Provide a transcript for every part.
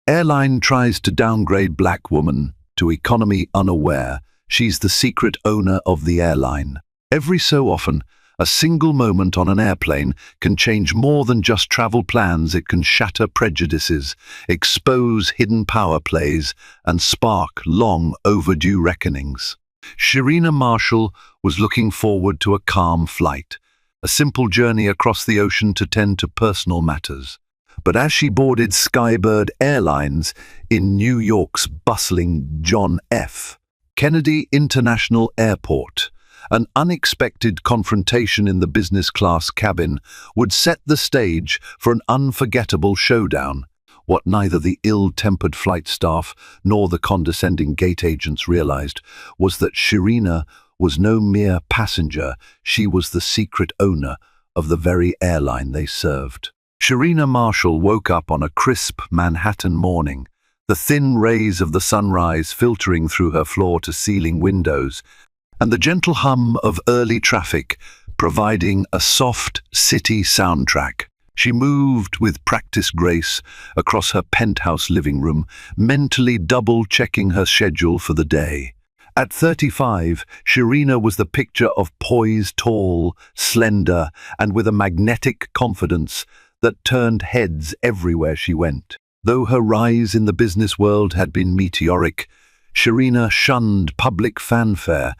Airline tries to downgrade black woman to economy unaware she's the secret owner of the airline. Every so often, a single moment on an airplane can change more than just travel plans. It can shatter prejudices, expose hidden power plays, and spark long overdue reckonings. Sharina Marshall was looking forward to a calm flight, a simple journey across the ocean to tend to personal matters. But as she boarded Skybird Airlines in New York's bustling John F. Kennedy International Airport, an unexpected confrontation in the business class cabin would set the stage for an unforgettable showdown. What neither the ill-tempered flight staff nor the condescending gate agents realized was that Sharina was no mere passenger. She was the secret owner of the very airline they served. Sharina Marshall woke up on a crisp Manhattan morning, the thin rays of the sunrise filtering through her floor-to-ceiling windows, and the gentle hum of early traffic providing a soft city soundtrack. She moved with practiced grace across her penthouse living room, mentally double-checking her schedule for the day. At 35, Sharina was the picture of poise, tall, slender, and with a magnetic confidence that turned heads everywhere she went. Though her rise in the business world had been meteoric, Sharina shunned public fanfare.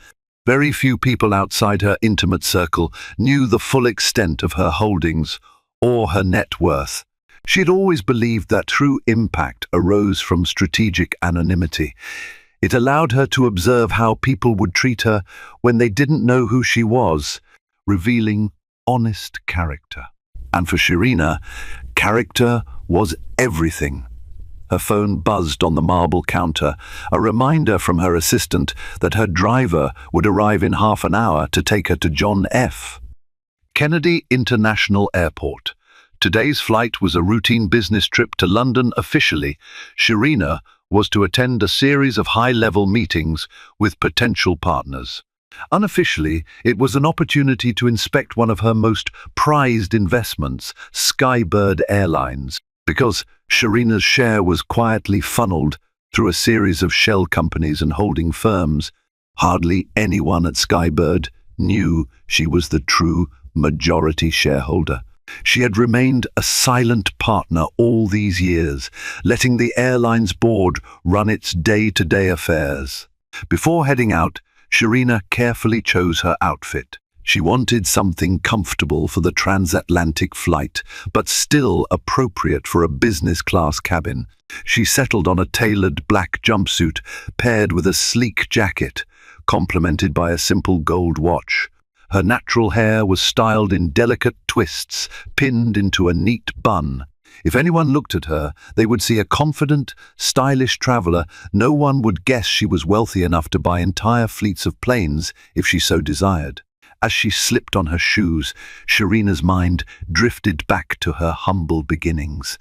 Very few people outside her intimate circle knew the full extent of her holdings or her net worth. She had always believed that true impact arose from strategic anonymity. It allowed her to observe how people would treat her when they didn't know who she was, revealing honest character. And for Sharina, character was everything. Her phone buzzed on the marble counter, a reminder from her assistant that her driver would arrive in half an hour to take her to John F. Kennedy International Airport. Today's flight was a routine business trip to London. Officially, Sharina was to attend a series of high-level meetings with potential partners. Unofficially, it was an opportunity to inspect one of her most prized investments, Skybird Airlines. Because Sharina's share was quietly funneled through a series of shell companies and holding firms, hardly anyone at Skybird knew she was the true majority shareholder. She had remained a silent partner all these years, letting the airline's board run its day-to-day affairs. Before heading out, Sharina carefully chose her outfit. She wanted something comfortable for the transatlantic flight, but still appropriate for a business-class cabin. She settled on a tailored black jumpsuit paired with a sleek jacket, complemented by a simple gold watch. Her natural hair was styled in delicate twists, pinned into a neat bun. If anyone looked at her, they would see a confident, stylish traveler. No one would guess she was wealthy enough to buy entire fleets of planes if she so desired. As she slipped on her shoes, Sharina's mind drifted back to her humble beginnings.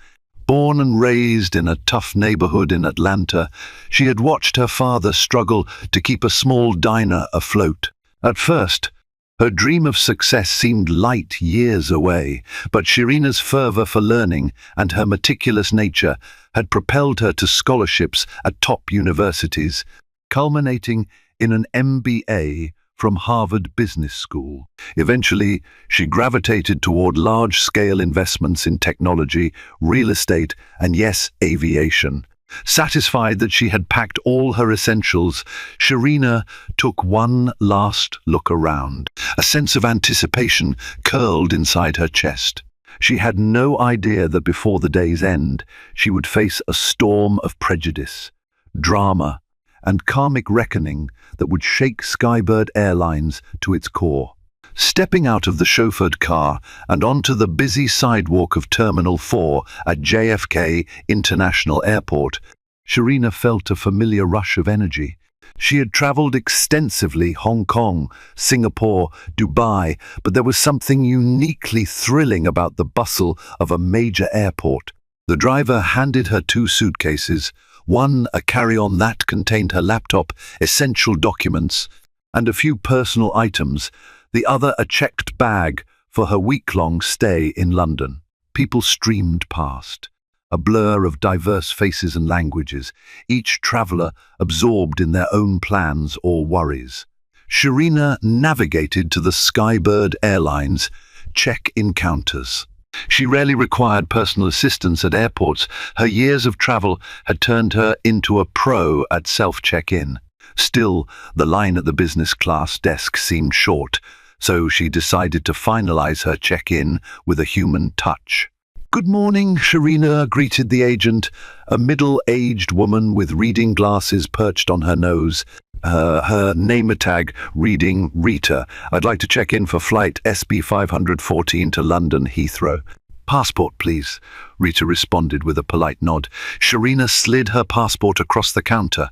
Born and raised in a tough neighborhood in Atlanta, she had watched her father struggle to keep a small diner afloat. At first, her dream of success seemed light years away, but Sharina's fervor for learning and her meticulous nature had propelled her to scholarships at top universities, culminating in an MBA from Harvard Business School. Eventually, she gravitated toward large-scale investments in technology, real estate, and yes, aviation. Satisfied that she had packed all her essentials, Sharina took one last look around. A sense of anticipation curled inside her chest. She had no idea that before the day's end, she would face a storm of prejudice, drama, and karmic reckoning that would shake Skybird Airlines to its core. Stepping out of the chauffeured car and onto the busy sidewalk of Terminal 4 at JFK International Airport, Sharina felt a familiar rush of energy. She had traveled extensively: Hong Kong, Singapore, Dubai, but there was something uniquely thrilling about the bustle of a major airport. The driver handed her 2 suitcases, one a carry-on that contained her laptop, essential documents, and a few personal items, the other a checked bag for her week-long stay in London. People streamed past, a blur of diverse faces and languages, each traveler absorbed in their own plans or worries. Sharina navigated to the Skybird Airlines check-in counters. She rarely required personal assistance at airports. Her years of travel had turned her into a pro at self-check-in. Still, the line at the business class desk seemed short, so she decided to finalize her check-in with a human touch. "Good morning," Sharina greeted the agent, a middle-aged woman with reading glasses perched on her nose. Her name tag reading Rita. "I'd like to check in for flight SB 514 to London Heathrow." "Passport, please," Rita responded with a polite nod. Sharina slid her passport across the counter.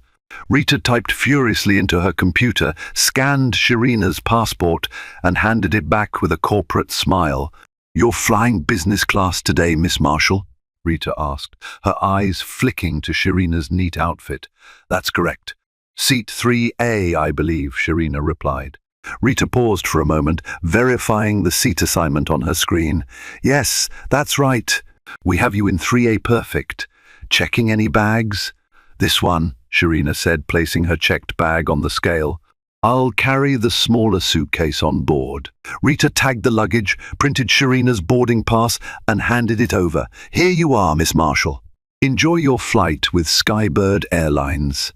Rita typed furiously into her computer, scanned Sharina's passport, and handed it back with a corporate smile. "You're flying business class today, Miss Marshall?" Rita asked, her eyes flicking to Sharina's neat outfit. "That's correct. Seat 3A, I believe," Sharina replied. Rita paused for a moment, verifying the seat assignment on her screen. "Yes, that's right. We have you in 3A perfect. Checking any bags?" "This one," Sharina said, placing her checked bag on the scale. "I'll carry the smaller suitcase on board." Rita tagged the luggage, printed Sharina's boarding pass, and handed it over. "Here you are, Miss Marshall. Enjoy your flight with Skybird Airlines."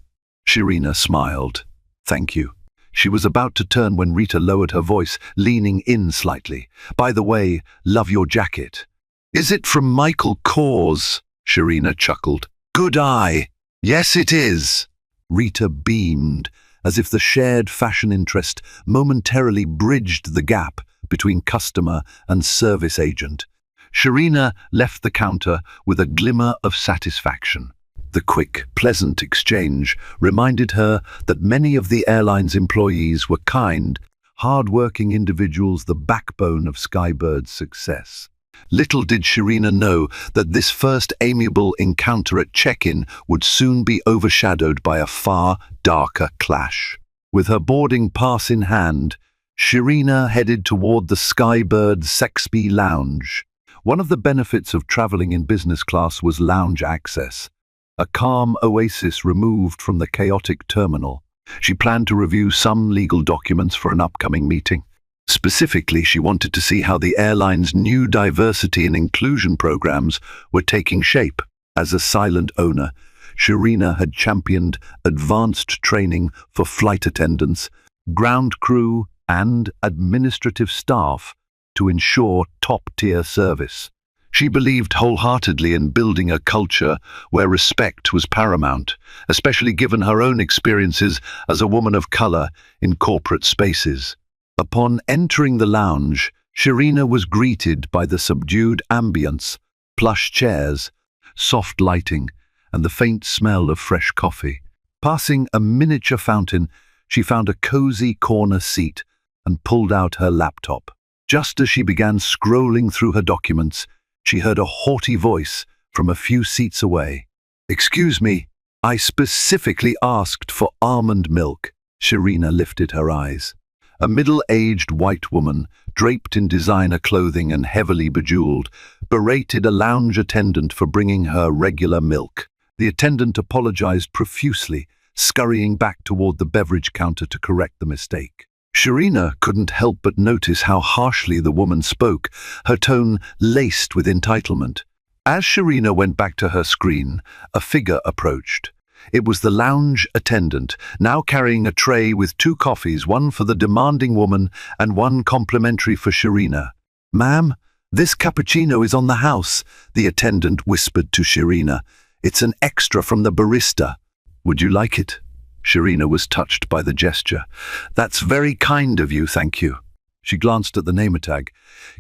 Sharina smiled. "Thank you." She was about to turn when Rita lowered her voice, leaning in slightly. "By the way, love your jacket." "Is it from Michael Kors?" Sharina chuckled. "Good eye." "Yes, it is." Rita beamed, as if the shared fashion interest momentarily bridged the gap between customer and service agent. Sharina left the counter with a glimmer of satisfaction. The quick, pleasant exchange reminded her that many of the airline's employees were kind, hard-working individuals, the backbone of Skybird's success. Little did Sharina know that this first amiable encounter at check-in would soon be overshadowed by a far darker clash. With her boarding pass in hand, Sharina headed toward the Skybird Sexby Lounge. One of the benefits of traveling in business class was lounge access, a calm oasis removed from the chaotic terminal. She planned to review some legal documents for an upcoming meeting. Specifically, she wanted to see how the airline's new diversity and inclusion programs were taking shape. As a silent owner, Sharina had championed advanced training for flight attendants, ground crew, and administrative staff to ensure top-tier service. She believed wholeheartedly in building a culture where respect was paramount, especially given her own experiences as a woman of color in corporate spaces. Upon entering the lounge, Sharina was greeted by the subdued ambience, plush chairs, soft lighting, and the faint smell of fresh coffee. Passing a miniature fountain, she found a cozy corner seat and pulled out her laptop. Just as she began scrolling through her documents, she heard a haughty voice from a few seats away. "Excuse me, I specifically asked for almond milk." Sharina lifted her eyes. A middle-aged white woman, draped in designer clothing and heavily bejeweled, berated a lounge attendant for bringing her regular milk. The attendant apologized profusely, scurrying back toward the beverage counter to correct the mistake. Sharina couldn't help but notice how harshly the woman spoke, her tone laced with entitlement. As Sharina went back to her screen, a figure approached. It was the lounge attendant, now carrying a tray with 2 coffees, one for the demanding woman and one complimentary for Sharina. "Ma'am, this cappuccino is on the house," the attendant whispered to Sharina. "It's an extra from the barista. Would you like it?" Sharina was touched by the gesture. "That's very kind of you, thank you." She glanced at the name tag,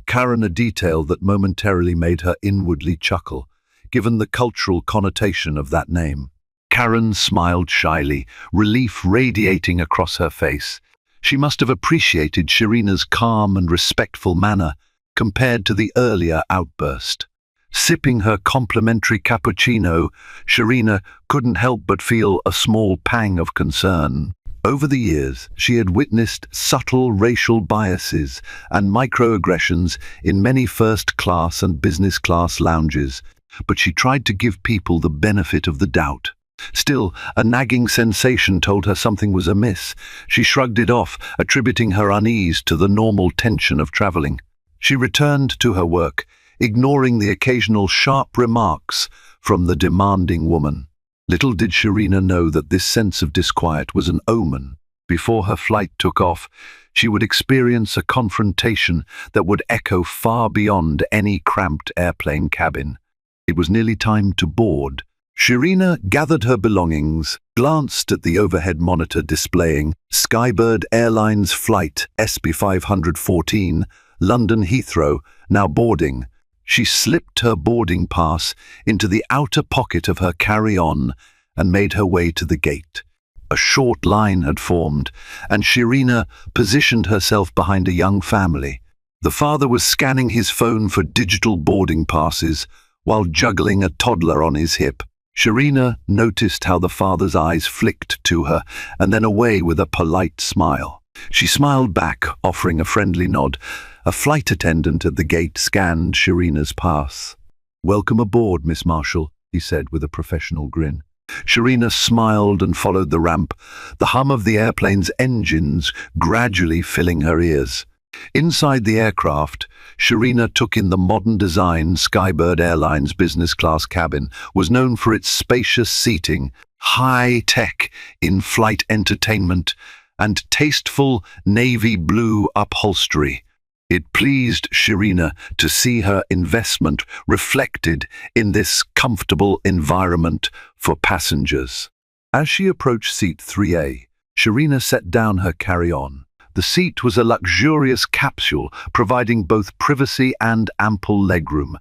Karen, a detail that momentarily made her inwardly chuckle, given the cultural connotation of that name. Karen smiled shyly, relief radiating across her face. She must have appreciated Sharina's calm and respectful manner compared to the earlier outburst. Sipping her complimentary cappuccino, Sharina couldn't help but feel a small pang of concern. Over the years, she had witnessed subtle racial biases and microaggressions in many first-class and business-class lounges. but she tried to give people the benefit of the doubt. Still, a nagging sensation told her something was amiss. She shrugged it off, attributing her unease to the normal tension of traveling. She returned to her work, ignoring the occasional sharp remarks from the demanding woman. Little did Sharina know that this sense of disquiet was an omen. Before her flight took off, she would experience a confrontation that would echo far beyond any cramped airplane cabin. It was nearly time to board. Sharina gathered her belongings, glanced at the overhead monitor displaying Skybird Airlines Flight SB514, London Heathrow, now boarding. She slipped her boarding pass into the outer pocket of her carry-on and made her way to the gate. A short line had formed, and Sharina positioned herself behind a young family. The father was scanning his phone for digital boarding passes while juggling a toddler on his hip. Sharina noticed how the father's eyes flicked to her and then away with a polite smile. She smiled back, offering a friendly nod. A flight attendant at the gate scanned Sharina's pass. "Welcome aboard, Miss Marshall," he said with a professional grin. Sharina smiled and followed the ramp, the hum of the airplane's engines gradually filling her ears. Inside the aircraft, Sharina took in the modern design. Skybird Airlines business class cabin was known for its spacious seating, high-tech in-flight entertainment, and tasteful navy blue upholstery. It pleased Sharina to see her investment reflected in this comfortable environment for passengers. As she approached seat 3A, Sharina set down her carry-on. The seat was a luxurious capsule, providing both privacy and ample legroom.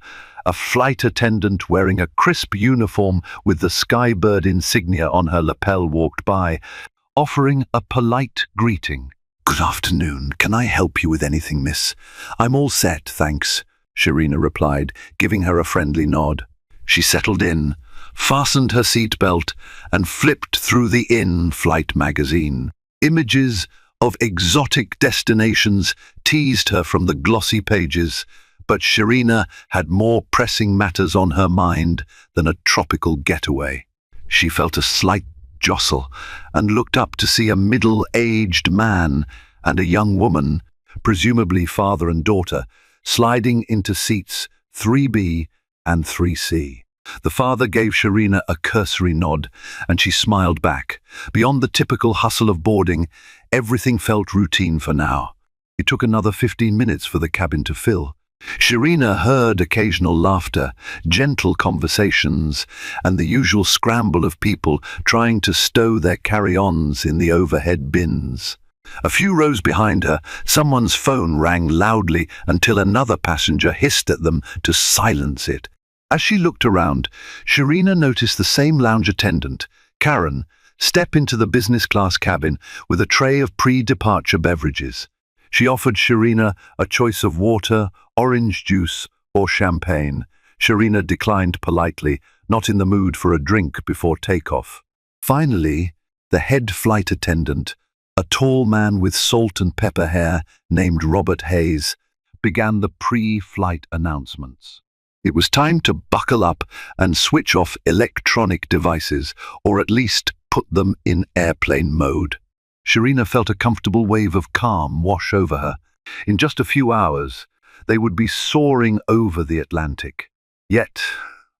A flight attendant wearing a crisp uniform with the Skybird insignia on her lapel walked by, offering a polite greeting. "Good afternoon. Can I help you with anything, miss?" "I'm all set, thanks," Sharina replied, giving her a friendly nod. She settled in, fastened her seatbelt, and flipped through the in-flight magazine. Images of exotic destinations teased her from the glossy pages, but Sharina had more pressing matters on her mind than a tropical getaway. She felt a slight jostle and looked up to see a middle-aged man and a young woman, presumably father and daughter, sliding into seats 3B and 3C. The father gave Sharina a cursory nod, and she smiled back. Beyond the typical hustle of boarding, everything felt routine for now. It took another 15 minutes for the cabin to fill. Sharina heard occasional laughter, gentle conversations, and the usual scramble of people trying to stow their carry-ons in the overhead bins. A few rows behind her, someone's phone rang loudly until another passenger hissed at them to silence it. As she looked around, Sharina noticed the same lounge attendant, Karen, step into the business class cabin with a tray of pre-departure beverages. She offered Sharina a choice of water, orange juice, or champagne. Sharina declined politely, not in the mood for a drink before takeoff. Finally, the head flight attendant, a tall man with salt and pepper hair named Robert Hayes, began the pre-flight announcements. It was time to buckle up and switch off electronic devices, or at least put them in airplane mode. Sharina felt a comfortable wave of calm wash over her. In just a few hours, they would be soaring over the Atlantic. Yet,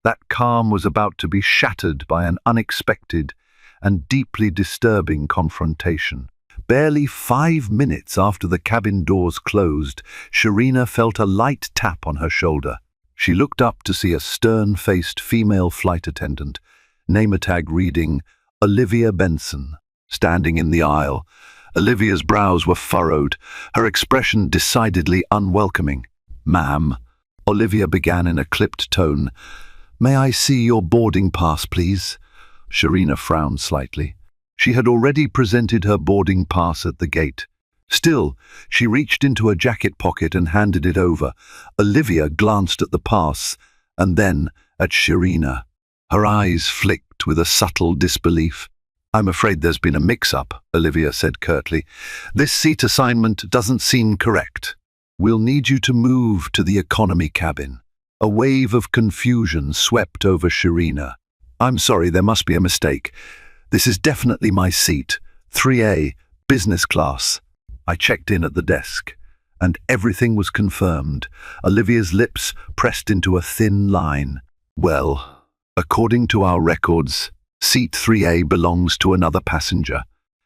that calm was about to be shattered by an unexpected and deeply disturbing confrontation. Barely 5 minutes after the cabin doors closed, Sharina felt a light tap on her shoulder. She looked up to see a stern-faced female flight attendant, name tag reading Olivia Benson, standing in the aisle. Olivia's brows were furrowed, her expression decidedly unwelcoming. "Ma'am," Olivia began in a clipped tone, "may I see your boarding pass, please?" Sharina frowned slightly. She had already presented her boarding pass at the gate. Still, she reached into her jacket pocket and handed it over. Olivia glanced at the pass and then at Sharina. Her eyes flicked with a subtle disbelief. "I'm afraid there's been a mix-up," Olivia said curtly. "This seat assignment doesn't seem correct. We'll need you to move to the economy cabin." A wave of confusion swept over Sharina. "I'm sorry, there must be a mistake. This is definitely my seat, 3A, business class." I checked in at the desk, and everything was confirmed. Olivia's lips pressed into a thin line. "Well, according to our records, seat 3A belongs to another passenger.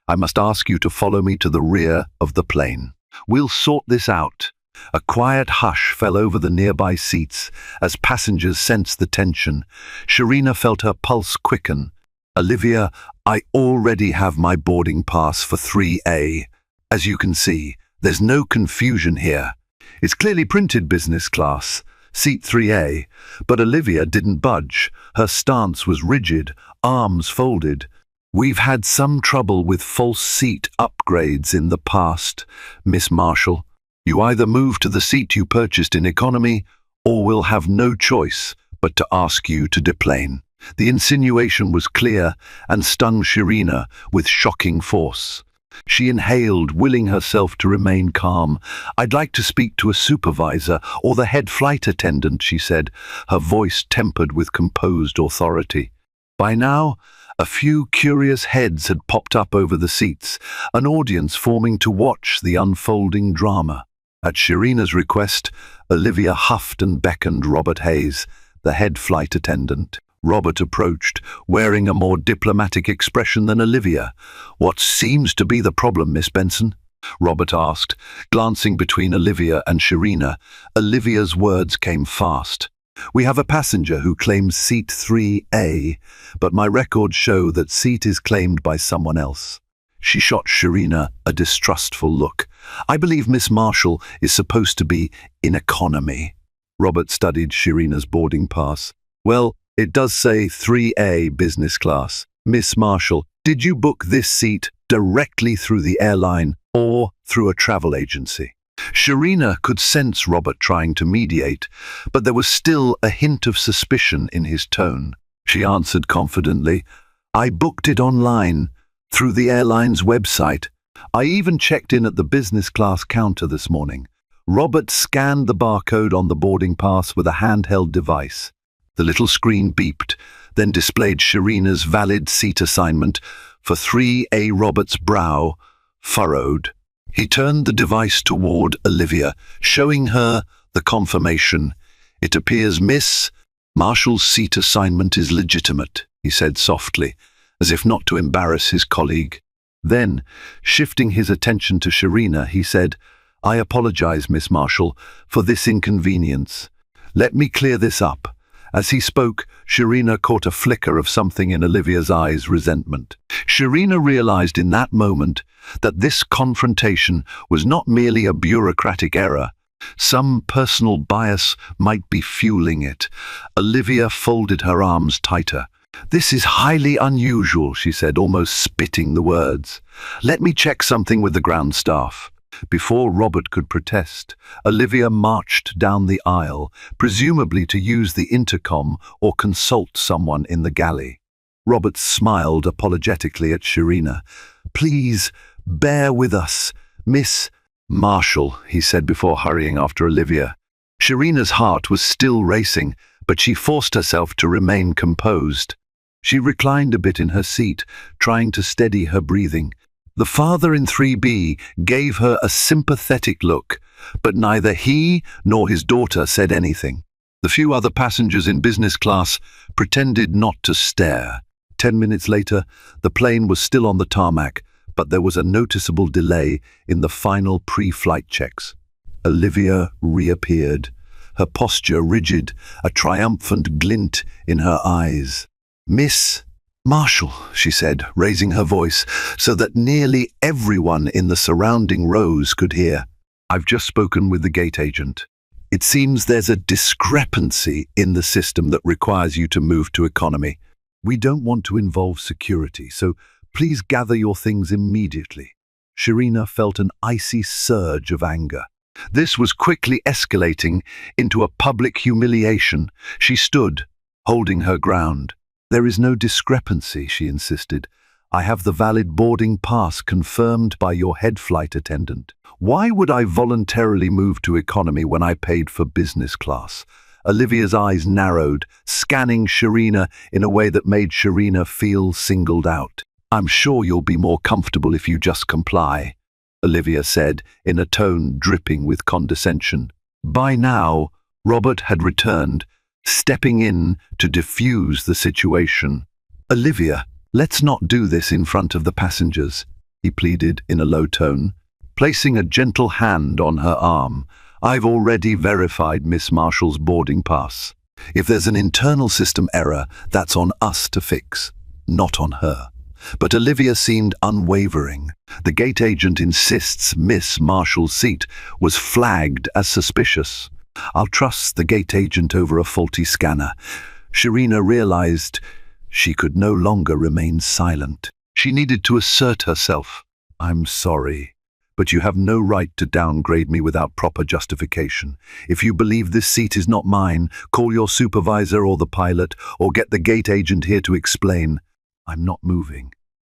I must ask you to follow me to the rear of the plane. We'll sort this out." A quiet hush fell over the nearby seats as passengers sensed the tension. Sharina felt her pulse quicken. "Olivia, I already have my boarding pass for 3A. As you can see, there's no confusion here. It's clearly printed business class, seat 3A, but Olivia didn't budge. Her stance was rigid, arms folded. "We've had some trouble with false seat upgrades in the past, Miss Marshall. You either move to the seat you purchased in economy, or we'll have no choice but to ask you to deplane." The insinuation was clear and stung Sharina with shocking force. She inhaled, willing herself to remain calm. "I'd like to speak to a supervisor or the head flight attendant," she said, her voice tempered with composed authority. By now, a few curious heads had popped up over the seats, an audience forming to watch the unfolding drama. At Sharina's request, Olivia huffed and beckoned Robert Hayes, the head flight attendant. Robert approached, wearing a more diplomatic expression than Olivia. "What seems to be the problem, Miss Benson?" Robert asked, glancing between Olivia and Sharina. Olivia's words came fast. "We have a passenger who claims seat 3A, but my records show that seat is claimed by someone else." She shot Sharina a distrustful look. "I believe Miss Marshall is supposed to be in economy." Robert studied Sharina's boarding pass. "Well, it does say 3A business class. Miss Marshall, did you book this seat directly through the airline or through a travel agency?" Sharina could sense Robert trying to mediate, but there was still a hint of suspicion in his tone. She answered confidently, "I booked it online, through the airline's website. I even checked in at the business class counter this morning." Robert scanned the barcode on the boarding pass with a handheld device. The little screen beeped, then displayed Sharina's valid seat assignment for 3A. Robert's brow furrowed. He turned the device toward Olivia, showing her the confirmation. "It appears Miss Marshall's seat assignment is legitimate," he said softly, as if not to embarrass his colleague. Then, shifting his attention to Sharina, he said, "I apologize, Miss Marshall, for this inconvenience. Let me clear this up." As he spoke, Sharina caught a flicker of something in Olivia's eyes, resentment. Sharina realized in that moment that this confrontation was not merely a bureaucratic error. Some personal bias might be fueling it. Olivia folded her arms tighter. "This is highly unusual," she said, almost spitting the words. "Let me check something with the ground staff." Before Robert could protest, Olivia marched down the aisle, presumably to use the intercom or consult someone in the galley. Robert smiled apologetically at Sharina. "Please, bear with us, Miss Marshall," he said before hurrying after Olivia. Sharina's heart was still racing, but she forced herself to remain composed. She reclined a bit in her seat, trying to steady her breathing. The father in 3B gave her a sympathetic look, but neither he nor his daughter said anything. The few other passengers in business class pretended not to stare. 10 minutes later, the plane was still on the tarmac, but there was a noticeable delay in the final pre-flight checks. Olivia reappeared, her posture rigid, a triumphant glint in her eyes. "Miss Marshall," she said, raising her voice so that nearly everyone in the surrounding rows could hear. "I've just spoken with the gate agent. It seems there's a discrepancy in the system that requires you to move to economy. We don't want to involve security, so please gather your things immediately." Sharina felt an icy surge of anger. This was quickly escalating into a public humiliation. She stood, holding her ground. "There is no discrepancy," she insisted. "I have the valid boarding pass confirmed by your head flight attendant. Why would I voluntarily move to economy when I paid for business class? Olivia's eyes narrowed, scanning Sharina in a way that made Sharina feel singled out. "I'm sure you'll be more comfortable if you just comply," Olivia said, in a tone dripping with condescension. By now, Robert had returned, stepping in to diffuse the situation. "Olivia, let's not do this in front of the passengers," he pleaded in a low tone, placing a gentle hand on her arm. "I've already verified Miss Marshall's boarding pass. If there's an internal system error, that's on us to fix, not on her." But Olivia seemed unwavering. "The gate agent insists Miss Marshall's seat was flagged as suspicious. I'll trust the gate agent over a faulty scanner." Sharina realized she could no longer remain silent. She needed to assert herself. "I'm sorry, but you have no right to downgrade me without proper justification. If you believe this seat is not mine, call your supervisor or the pilot, or get the gate agent here to explain. I'm not moving."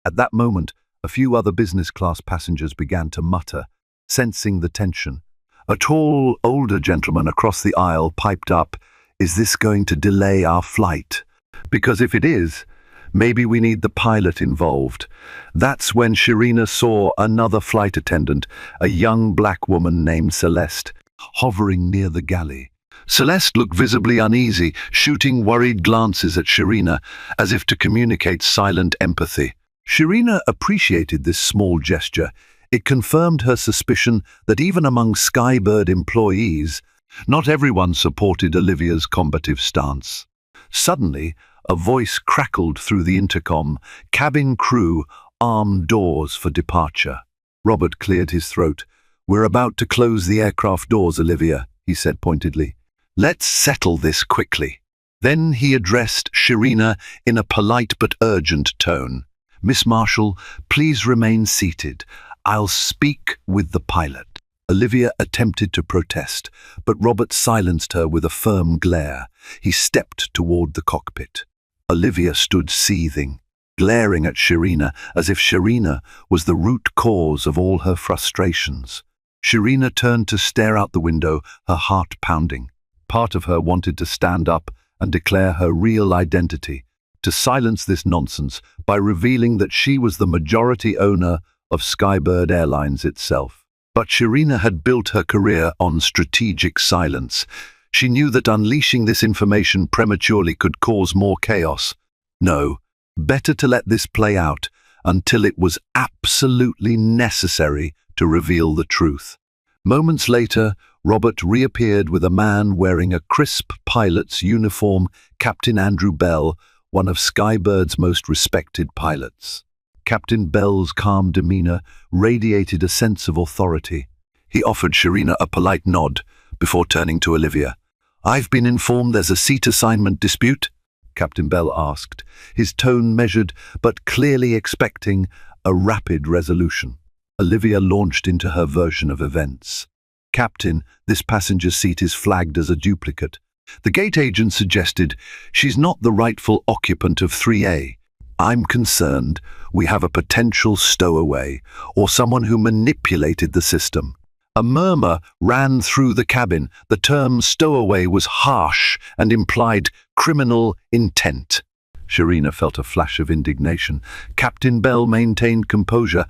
At that moment, a few other business-class passengers began to mutter, sensing the tension. A tall, older gentleman across the aisle piped up, "Is this going to delay our flight? Because if it is, maybe we need the pilot involved." That's when Sharina saw another flight attendant, a young black woman named Celeste, hovering near the galley. Celeste looked visibly uneasy, shooting worried glances at Sharina, as if to communicate silent empathy. Sharina appreciated this small gesture. It confirmed her suspicion that even among Skybird employees, not everyone supported Olivia's combative stance. Suddenly, a voice crackled through the intercom. "Cabin crew, arm doors for departure." Robert cleared his throat. "We're about to close the aircraft doors, Olivia," he said pointedly. "Let's settle this quickly." Then he addressed Sharina in a polite but urgent tone. "Miss Marshall, please remain seated. I'll speak with the pilot." Olivia attempted to protest, but Robert silenced her with a firm glare. He stepped toward the cockpit. Olivia stood seething, glaring at Sharina as if Sharina was the root cause of all her frustrations. Sharina turned to stare out the window, her heart pounding. Part of her wanted to stand up and declare her real identity, to silence this nonsense by revealing that she was the majority owner of Skybird Airlines itself. But Sharina had built her career on strategic silence. She knew that unleashing this information prematurely could cause more chaos. No, better to let this play out until it was absolutely necessary to reveal the truth. Moments later, Robert reappeared with a man wearing a crisp pilot's uniform, Captain Andrew Bell, one of Skybird's most respected pilots. Captain Bell's calm demeanor radiated a sense of authority. He offered Sharina a polite nod before turning to Olivia. "I've been informed there's a seat assignment dispute?" Captain Bell asked, his tone measured but clearly expecting a rapid resolution. Olivia launched into her version of events. "Captain, this passenger's seat is flagged as a duplicate. The gate agent suggested she's not the rightful occupant of 3A. I'm concerned we have a potential stowaway or someone who manipulated the system." A murmur ran through the cabin. The term stowaway was harsh and implied criminal intent. Sharina felt a flash of indignation. Captain Bell maintained composure.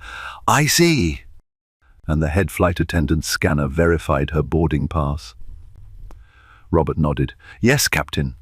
"I see." And the head flight attendant's scanner verified her boarding pass. Robert nodded. "Yes, Captain.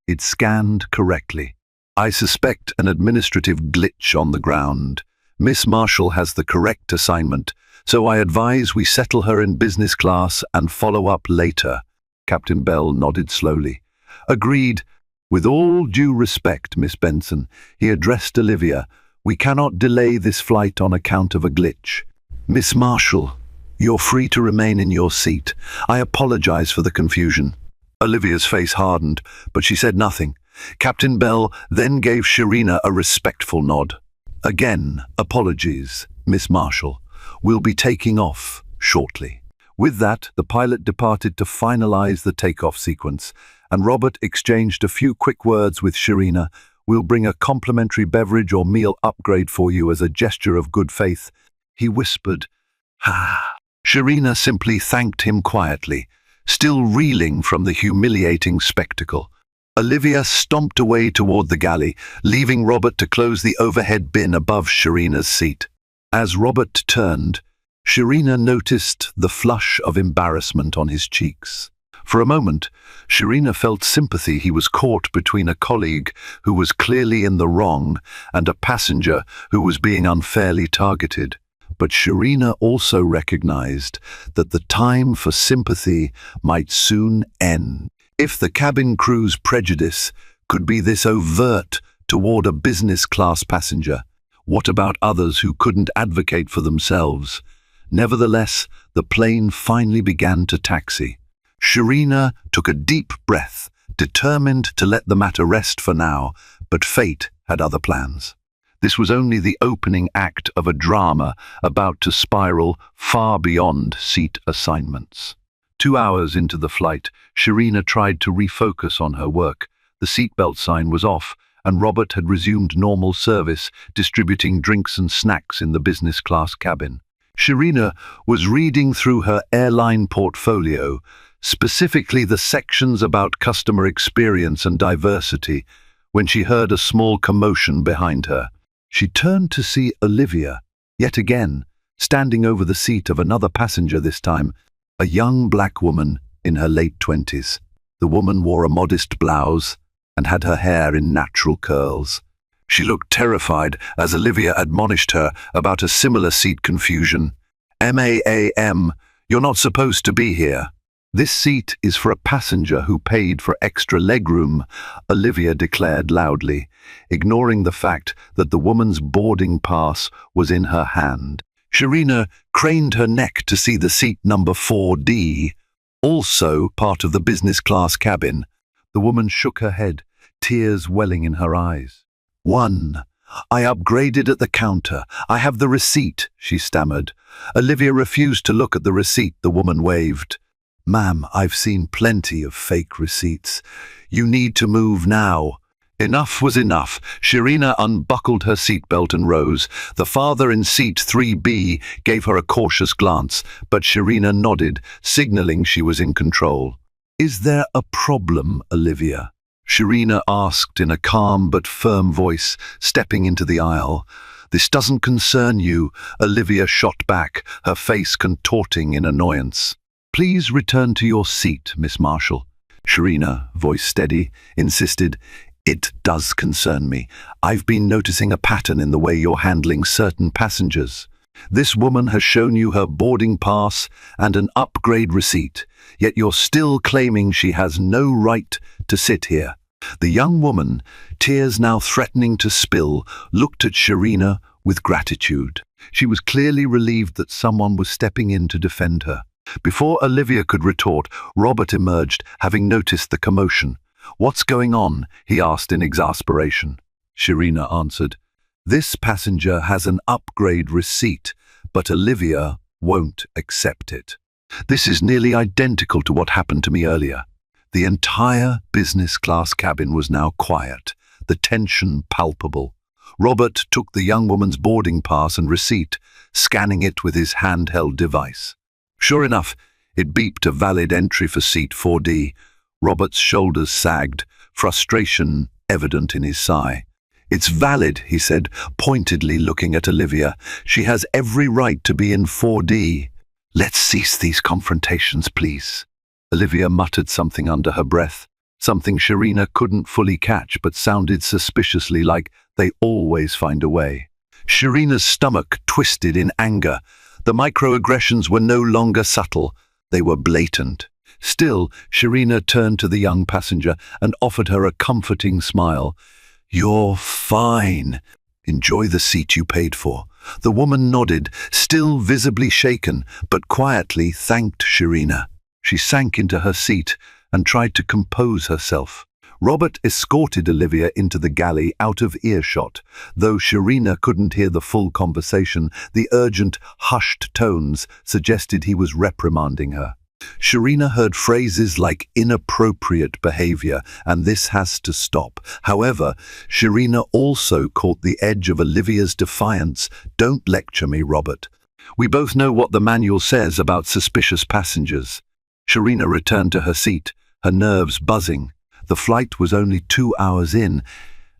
It scanned correctly. I suspect an administrative glitch on the ground. Miss Marshall has the correct assignment, so I advise we settle her in business class and follow up later." Captain Bell nodded slowly. "Agreed. With all due respect, Miss Benson," he addressed Olivia, "we cannot delay this flight on account of a glitch. Miss Marshall, you're free to remain in your seat. I apologize for the confusion." Olivia's face hardened, but she said nothing. Captain Bell then gave Sharina a respectful nod. "Again, apologies, Miss Marshall. We'll be taking off shortly." With that, the pilot departed to finalize the takeoff sequence, and Robert exchanged a few quick words with Sharina. "We'll bring a complimentary beverage or meal upgrade for you as a gesture of good faith," he whispered. Sharina simply thanked him quietly. still reeling from the humiliating spectacle. Olivia stomped away toward the galley, leaving Robert to close the overhead bin above Sharina's seat. As Robert turned, Sharina noticed the flush of embarrassment on his cheeks. For a moment, Sharina felt sympathy. He was caught between a colleague who was clearly in the wrong and a passenger who was being unfairly targeted. But Sharina also recognized that the time for sympathy might soon end. If the cabin crew's prejudice could be this overt toward a business-class passenger, what about others who couldn't advocate for themselves? Nevertheless, the plane finally began to taxi. Sharina took a deep breath, determined to let the matter rest for now, but fate had other plans. This was only the opening act of a drama about to spiral far beyond seat assignments. 2 hours into the flight, Sharina tried to refocus on her work. The seatbelt sign was off, and Robert had resumed normal service, distributing drinks and snacks in the business-class cabin. Sharina was reading through her airline portfolio, specifically the sections about customer experience and diversity, when she heard a small commotion behind her. She turned to see Olivia, yet again, standing over the seat of another passenger this time, a young black woman in her late 20s. The woman wore a modest blouse and had her hair in natural curls. She looked terrified as Olivia admonished her about a similar seat confusion. "Ma'am, you're not supposed to be here. This seat is for a passenger who paid for extra legroom," Olivia declared loudly, ignoring the fact that the woman's boarding pass was in her hand. Sharina craned her neck to see the seat number 4D, also part of the business-class cabin. The woman shook her head, tears welling in her eyes. "1. I upgraded at the counter. I have the receipt," she stammered. Olivia refused to look at the receipt. The woman waved. "Ma'am, I've seen plenty of fake receipts. You need to move now." Enough was enough. Sharina unbuckled her seatbelt and rose. The father in seat 3B gave her a cautious glance, but Sharina nodded, signaling she was in control. "Is there a problem, Olivia?" Sharina asked in a calm but firm voice, stepping into the aisle. "This doesn't concern you," Olivia shot back, her face contorting in annoyance. "Please return to your seat, Miss Marshall." Sharina, voice steady, insisted. "It does concern me. I've been noticing a pattern in the way you're handling certain passengers. This woman has shown you her boarding pass and an upgrade receipt, yet you're still claiming she has no right to sit here." The young woman, tears now threatening to spill, looked at Sharina with gratitude. She was clearly relieved that someone was stepping in to defend her. Before Olivia could retort, Robert emerged, having noticed the commotion. "What's going on?" he asked in exasperation. Sharina answered, "This passenger has an upgrade receipt, but Olivia won't accept it. This is nearly identical to what happened to me earlier." The entire business-class cabin was now quiet, the tension palpable. Robert took the young woman's boarding pass and receipt, scanning it with his handheld device. Sure enough, it beeped a valid entry for seat 4D. Robert's shoulders sagged, frustration evident in his sigh. "It's valid," he said, pointedly looking at Olivia. "She has every right to be in 4D. Let's cease these confrontations, please." Olivia muttered something under her breath, something Sharina couldn't fully catch but sounded suspiciously like "they always find a way." Sharina's stomach twisted in anger. The microaggressions were no longer subtle, they were blatant. Still, Sharina turned to the young passenger and offered her a comforting smile. "You're fine. Enjoy the seat you paid for." The woman nodded, still visibly shaken, but quietly thanked Sharina. She sank into her seat and tried to compose herself. Robert escorted Olivia into the galley out of earshot. Though Sharina couldn't hear the full conversation, the urgent, hushed tones suggested he was reprimanding her. Sharina heard phrases like inappropriate behavior, and "this has to stop." However, Sharina also caught the edge of Olivia's defiance. "Don't lecture me, Robert. We both know what the manual says about suspicious passengers." Sharina returned to her seat, her nerves buzzing. The flight was only 2 hours in,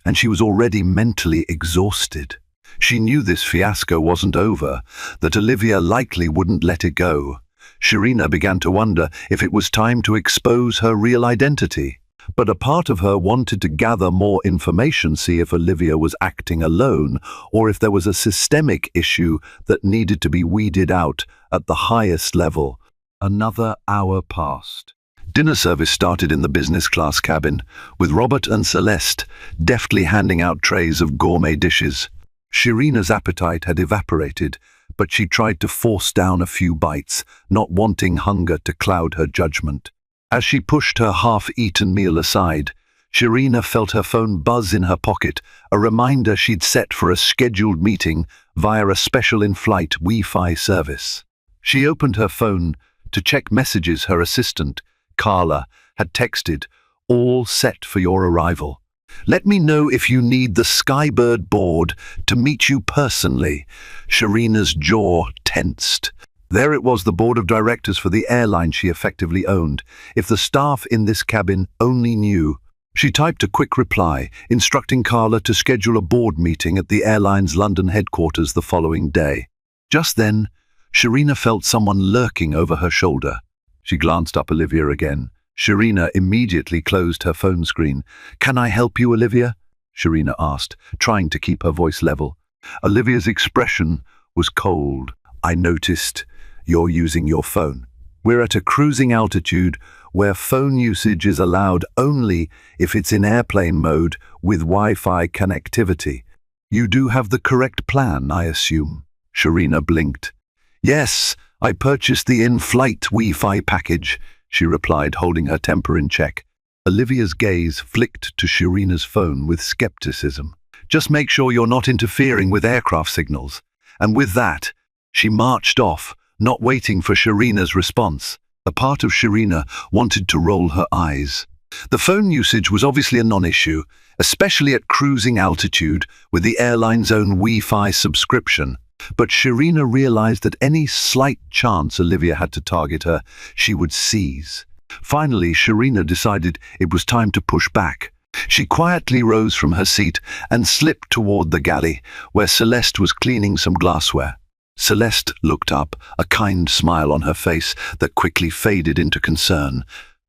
and she was already mentally exhausted. She knew this fiasco wasn't over, that Olivia likely wouldn't let it go. Sharina began to wonder if it was time to expose her real identity. But a part of her wanted to gather more information, see if Olivia was acting alone, or if there was a systemic issue that needed to be weeded out at the highest level. Another hour passed. Dinner service started in the business class cabin, with Robert and Celeste deftly handing out trays of gourmet dishes. Sharina's appetite had evaporated, but she tried to force down a few bites, not wanting hunger to cloud her judgment. As she pushed her half-eaten meal aside, Sharina felt her phone buzz in her pocket, a reminder she'd set for a scheduled meeting via a special in-flight Wi-Fi service. She opened her phone to check messages. Her assistant, Carla, had texted, "All set for your arrival. Let me know if you need the Skybird board to meet you personally." Sharina's jaw tensed. There it was, the board of directors for the airline she effectively owned. If the staff in this cabin only knew. She typed a quick reply, instructing Carla to schedule a board meeting at the airline's London headquarters the following day. Just then, Sharina felt someone lurking over her shoulder. She glanced up Olivia again. Sharina immediately closed her phone screen. "Can I help you, Olivia?" Sharina asked, trying to keep her voice level. Olivia's expression was cold. "I noticed you're using your phone. We're at a cruising altitude where phone usage is allowed only if it's in airplane mode with Wi-Fi connectivity. You do have the correct plan, I assume." Sharina blinked. "Yes, I purchased the in-flight Wi-Fi package," she replied, holding her temper in check. Olivia's gaze flicked to Sharina's phone with skepticism. "Just make sure you're not interfering with aircraft signals." And with that, she marched off, not waiting for Sharina's response. A part of Sharina wanted to roll her eyes. The phone usage was obviously a non-issue, especially at cruising altitude with the airline's own Wi-Fi subscription. But Sharina realized that any slight chance Olivia had to target her, she would seize. Finally, Sharina decided it was time to push back. She quietly rose from her seat and slipped toward the galley, where Celeste was cleaning some glassware. Celeste looked up, a kind smile on her face that quickly faded into concern.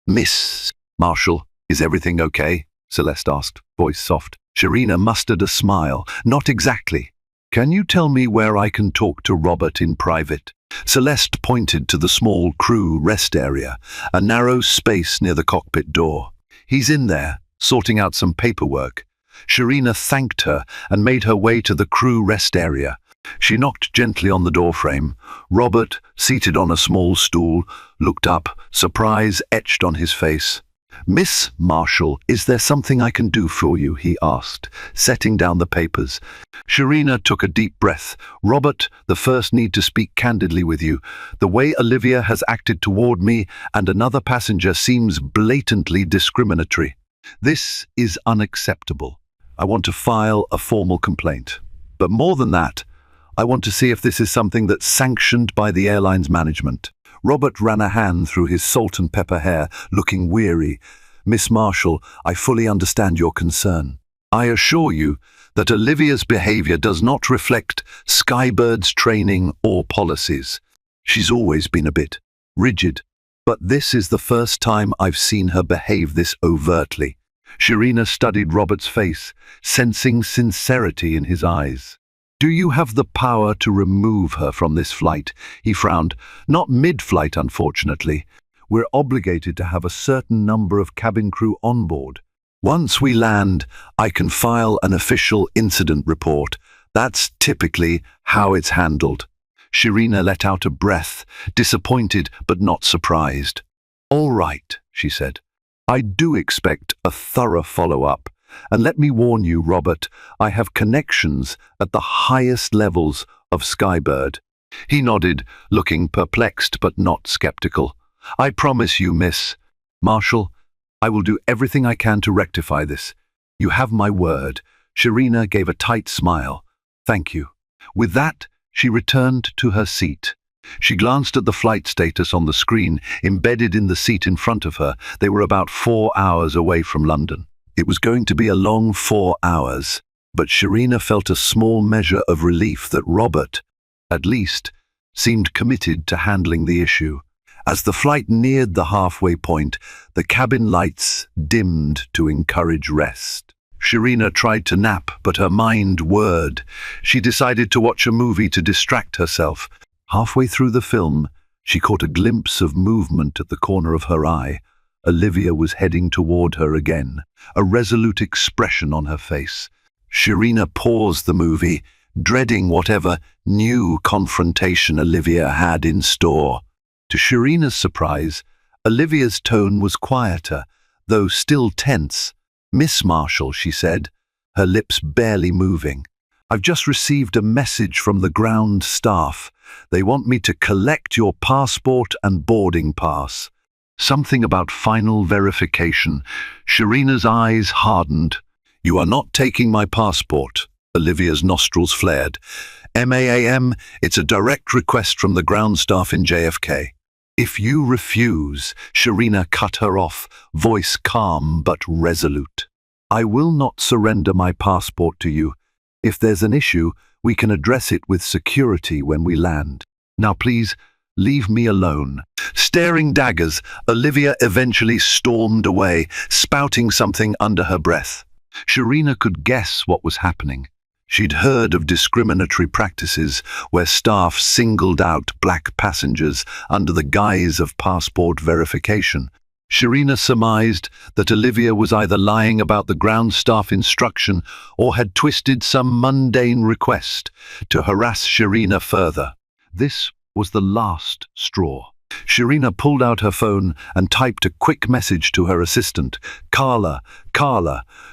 "Miss Marshall, is everything okay?" Celeste asked, voice soft. Sharina mustered a smile. "Not exactly. Can you tell me where I can talk to Robert in private?" Celeste pointed to the small crew rest area, a narrow space near the cockpit door. "He's in there, sorting out some paperwork." Sharina thanked her and made her way to the crew rest area. She knocked gently on the doorframe. Robert, seated on a small stool, looked up, surprise etched on his face. "Miss Marshall, is there something I can do for you?" he asked, setting down the papers. Sharina took a deep breath. "Robert, the first need to speak candidly with you. The way Olivia has acted toward me and another passenger seems blatantly discriminatory. This is unacceptable. I want to file a formal complaint. But more than that, I want to see if this is something that's sanctioned by the airline's management." Robert ran a hand through his salt and pepper hair, looking weary. "Miss Marshall, I fully understand your concern. I assure you that Olivia's behavior does not reflect Skybird's training or policies. She's always been a bit rigid, but this is the first time I've seen her behave this overtly." Sharina studied Robert's face, sensing sincerity in his eyes. "Do you have the power to remove her from this flight?" He frowned. "Not mid-flight, unfortunately. We're obligated to have a certain number of cabin crew on board. Once we land, I can file an official incident report. That's typically how it's handled." Sharina let out a breath, disappointed but not surprised. "All right," she said. "I do expect a thorough follow-up. And let me warn you, Robert, I have connections at the highest levels of Skybird." He nodded, looking perplexed but not skeptical. "I promise you, Miss Marshall, I will do everything I can to rectify this. You have my word." Sharina gave a tight smile. "Thank you." With that, she returned to her seat. She glanced at the flight status on the screen, embedded in the seat in front of her. They were about 4 hours away from London. It was going to be a long 4 hours, but Sharina felt a small measure of relief that Robert, at least, seemed committed to handling the issue. As the flight neared the halfway point, the cabin lights dimmed to encourage rest. Sharina tried to nap, but her mind whirred. She decided to watch a movie to distract herself. Halfway through the film, she caught a glimpse of movement at the corner of her eye. Olivia was heading toward her again, a resolute expression on her face. Sharina paused the movie, dreading whatever new confrontation Olivia had in store. To Sharina's surprise, Olivia's tone was quieter, though still tense. "Miss Marshall," she said, her lips barely moving. "I've just received a message from the ground staff. They want me to collect your passport and boarding pass." Something about final verification. Sharina's eyes hardened. "You are not taking my passport." Olivia's nostrils flared. "MAAM, it's a direct request from the ground staff in JFK. If you refuse," Sharina cut her off, voice calm but resolute. "I will not surrender my passport to you. If there's an issue, we can address it with security when we land. Now please, leave me alone." Staring daggers, Olivia eventually stormed away, spouting something under her breath. Sharina could guess what was happening. She'd heard of discriminatory practices where staff singled out black passengers under the guise of passport verification. Sharina surmised that Olivia was either lying about the ground staff instruction or had twisted some mundane request to harass Sharina further. This was the last straw. Sharina pulled out her phone and typed a quick message to her assistant. Carla,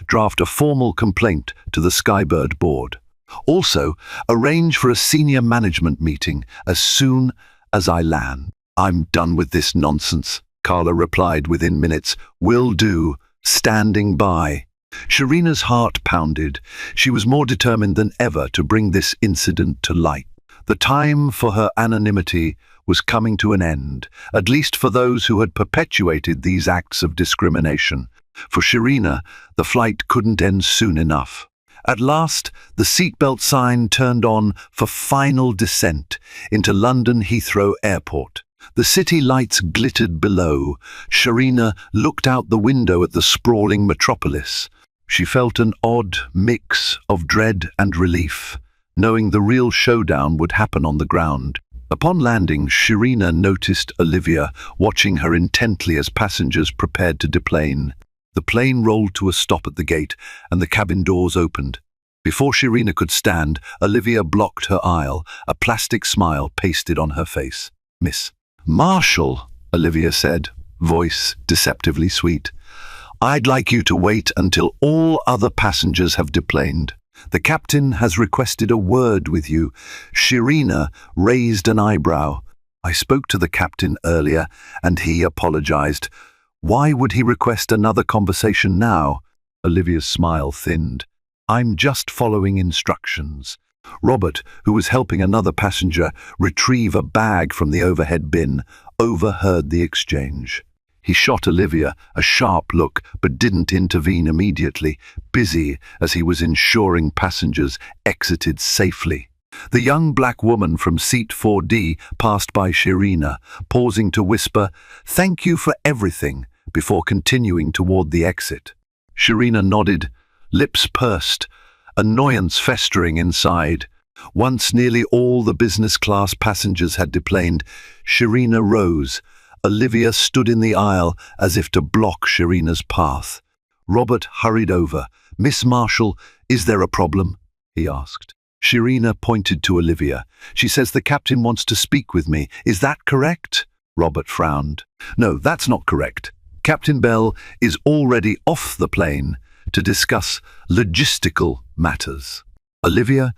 draft a formal complaint to the Skybird board. Also, arrange for a senior management meeting as soon as I land." "I'm done with this nonsense," Carla replied within minutes. "Will do, standing by." Sharina's heart pounded. She was more determined than ever to bring this incident to light. The time for her anonymity was coming to an end, at least for those who had perpetuated these acts of discrimination. For Sharina, the flight couldn't end soon enough. At last, the seatbelt sign turned on for final descent into London Heathrow Airport. The city lights glittered below. Sharina looked out the window at the sprawling metropolis. She felt an odd mix of dread and relief, knowing the real showdown would happen on the ground. Upon landing, Sharina noticed Olivia watching her intently as passengers prepared to deplane. The plane rolled to a stop at the gate, and the cabin doors opened. Before Sharina could stand, Olivia blocked her aisle, a plastic smile pasted on her face. "Miss Marshall," Olivia said, voice deceptively sweet, "I'd like you to wait until all other passengers have deplaned. The captain has requested a word with you." Sharina raised an eyebrow. "I spoke to the captain earlier, and he apologized. Why would he request another conversation now?" Olivia's smile thinned. "I'm just following instructions." Robert, who was helping another passenger retrieve a bag from the overhead bin, overheard the exchange. He shot Olivia a sharp look, but didn't intervene immediately, busy as he was ensuring passengers exited safely. The young black woman from seat 4D passed by Sharina, pausing to whisper, "Thank you for everything," before continuing toward the exit. Sharina nodded, lips pursed, annoyance festering inside. Once nearly all the business-class passengers had deplaned, Sharina rose. Olivia stood in the aisle as if to block Sharina's path. Robert hurried over. "Miss Marshall, is there a problem?" he asked. Sharina pointed to Olivia. "She says the captain wants to speak with me. Is that correct?" Robert frowned. "No, that's not correct. Captain Bell is already off the plane to discuss logistical matters." "Olivia,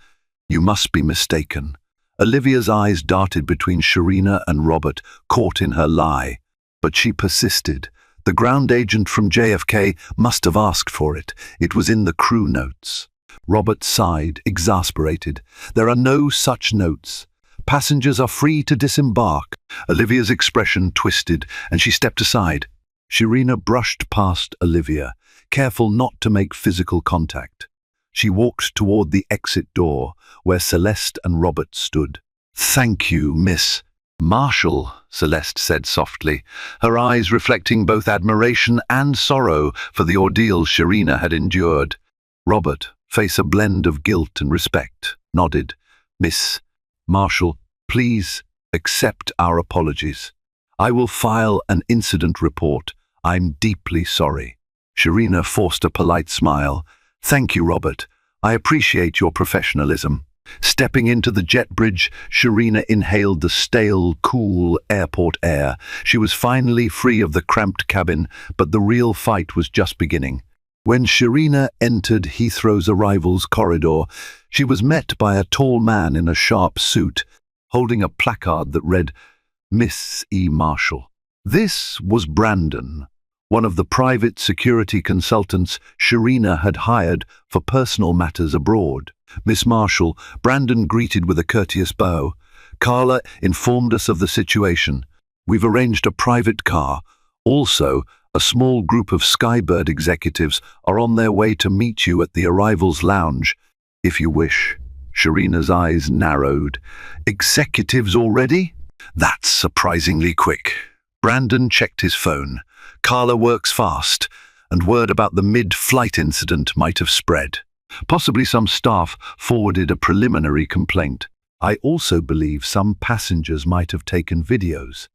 you must be mistaken." Olivia's eyes darted between Sharina and Robert, caught in her lie. But she persisted. The ground agent from JFK must have asked for it. It was in the crew notes. Robert sighed, exasperated. "There are no such notes. Passengers are free to disembark. Olivia's expression twisted, and she stepped aside. Sharina brushed past Olivia, careful not to make physical contact. She walked toward the exit door, where Celeste and Robert stood. "Thank you, Miss Marshall," Celeste said softly, her eyes reflecting both admiration and sorrow for the ordeal Sharina had endured. Robert, face a blend of guilt and respect, nodded. "Miss Marshall, please accept our apologies. I will file an incident report. I'm deeply sorry." Sharina forced a polite smile. "Thank you, Robert. I appreciate your professionalism." Stepping into the jet bridge, Sharina inhaled the stale, cool airport air. She was finally free of the cramped cabin, but the real fight was just beginning. When Sharina entered Heathrow's arrivals corridor, she was met by a tall man in a sharp suit, holding a placard that read, "Miss E. Marshall." This was Brandon, one of the private security consultants Sharina had hired for personal matters abroad. "Miss Marshall," Brandon greeted with a courteous bow. "Carla informed us of the situation. We've arranged a private car. Also, a small group of Skybird executives are on their way to meet you at the arrivals lounge, if you wish." Sharina's eyes narrowed. "Executives already? That's surprisingly quick." Brandon checked his phone. Carla works fast, and word about the mid-flight incident might have spread. Possibly some staff forwarded a preliminary complaint. I also believe some passengers might have taken videos.